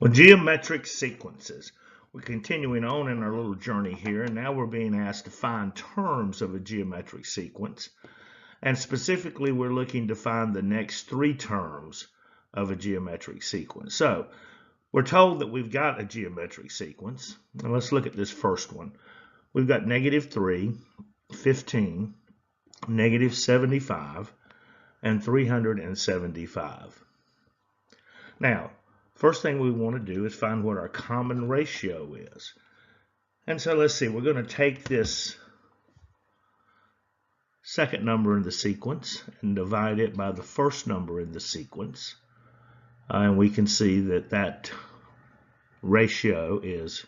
Well, geometric sequences. We're continuing on in our little journey here, and now we're being asked to find terms of a geometric sequence. And specifically, we're looking to find the next three terms of a geometric sequence. So, we're told that we've got a geometric sequence. And let's look at this first one. We've got -3, 15, -75, and 375. Now, first thing we want to do is find what our common ratio is. And so let's see, we're going to take this second number in the sequence and divide it by the first number in the sequence. And we can see that that ratio is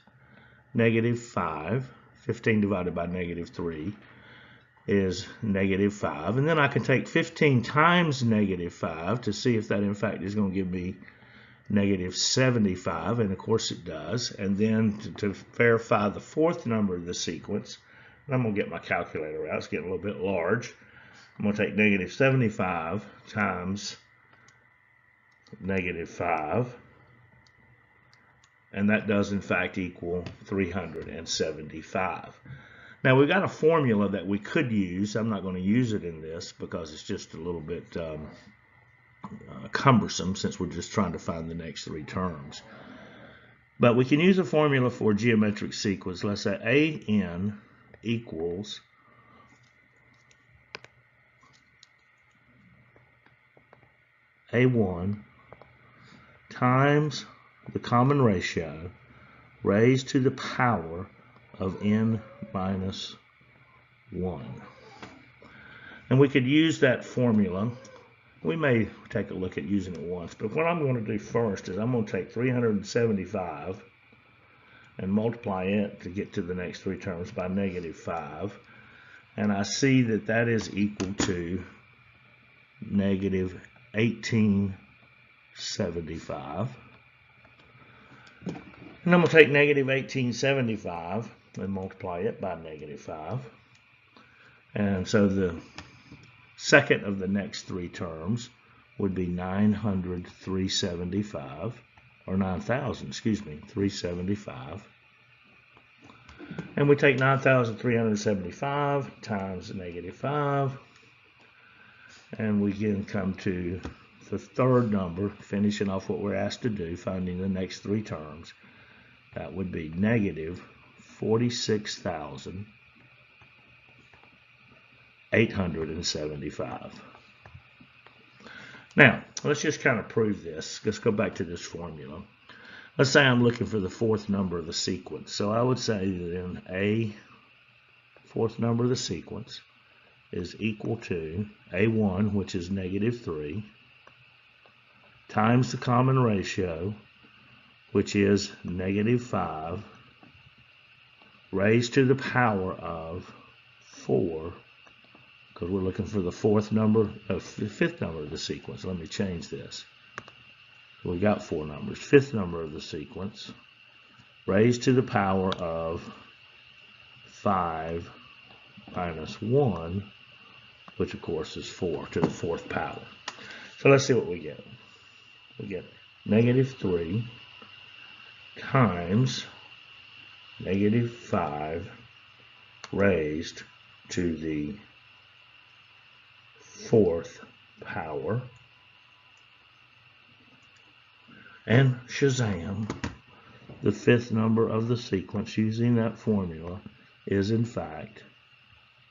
-5. 15 divided by -3 is -5. And then I can take 15 times -5 to see if that in fact is going to give me -75, and of course it does. And then to verify the fourth number of the sequence, and I'm going to get my calculator out, it's getting a little bit large. I'm going to take -75 times -5, and that does in fact equal 375. Now we've got a formula that we could use. I'm not going to use it in this because it's just a little bit cumbersome since we're just trying to find the next three terms. But we can use a formula for a geometric sequence. Let's say AN equals A1 times the common ratio raised to the power of n minus 1. And we could use that formula. We may take a look at using it once, but what I'm going to do first is I'm going to take 375 and multiply it to get to the next three terms by -5. And I see that that is equal to -1875. And I'm going to take -1875 and multiply it by -5. And so the second of the next three terms would be 900,375, or 9,000, excuse me, 375. And we take 9,375 times -5, and we can come to the third number, finishing off what we're asked to do, finding the next three terms. That would be -46,875. Now, let's just kind of prove this. Let's go back to this formula. Let's say I'm looking for the fourth number of the sequence. So I would say that then fourth number of the sequence is equal to A1, which is -3, times the common ratio, which is -5, raised to the power of 4, because we're looking for the fifth number of the sequence. Let me change this. We got four numbers. Fifth number of the sequence, raised to the power of 5 minus 1, which of course is 4 to the fourth power. So let's see what we get. We get -3 times -5 raised to the fourth power, and shazam, the fifth number of the sequence using that formula is in fact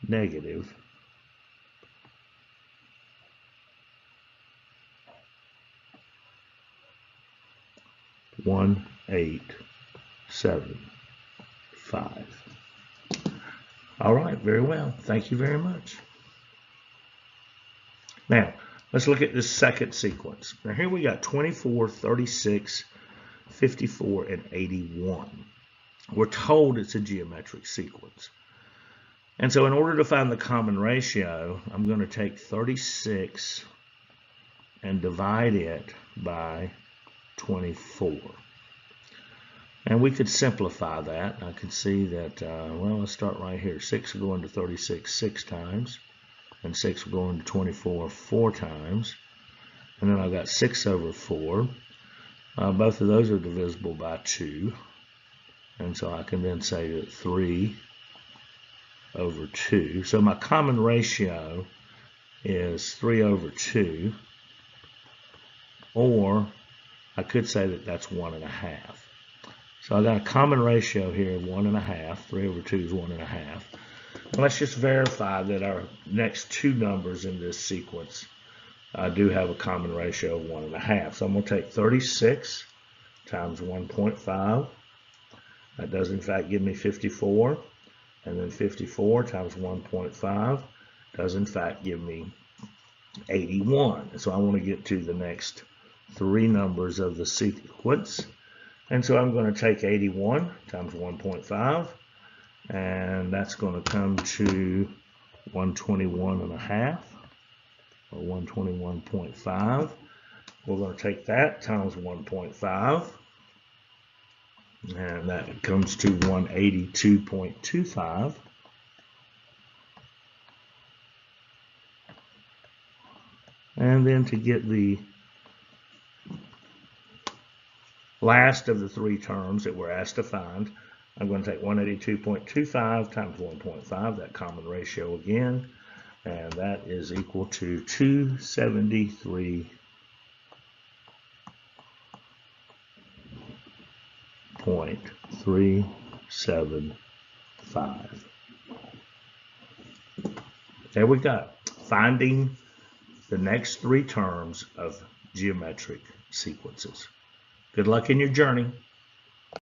-1875. All right, very well. Thank you very much. Now, let's look at this second sequence. Now here we got 24, 36, 54, and 81. We're told it's a geometric sequence. And so in order to find the common ratio, I'm going to take 36 and divide it by 24. And we could simplify that. I can see that, well, let's start right here. 6 will go into 36 6 times. And 6 will go into 24 4 times. And then I've got 6 over 4. Both of those are divisible by 2. And so I can then say that 3 over 2. So my common ratio is 3 over 2. Or I could say that that's 1.5. So I got a common ratio here of 1.5. 3 over 2 is 1.5. Let's just verify that our next two numbers in this sequence do have a common ratio of 1.5. So I'm going to take 36 times 1.5. That does in fact give me 54. And then 54 times 1.5 does in fact give me 81. So I want to get to the next three numbers of the sequence. And so I'm going to take 81 times 1.5, and that's going to come to 121.5, or 121.5. We're going to take that times 1.5, and that comes to 182.25. And then to get the last of the three terms that we're asked to find, I'm going to take 182.25 times 1.5, that common ratio again, and that is equal to 273.375. There we go. Finding the next three terms of geometric sequences. Good luck in your journey.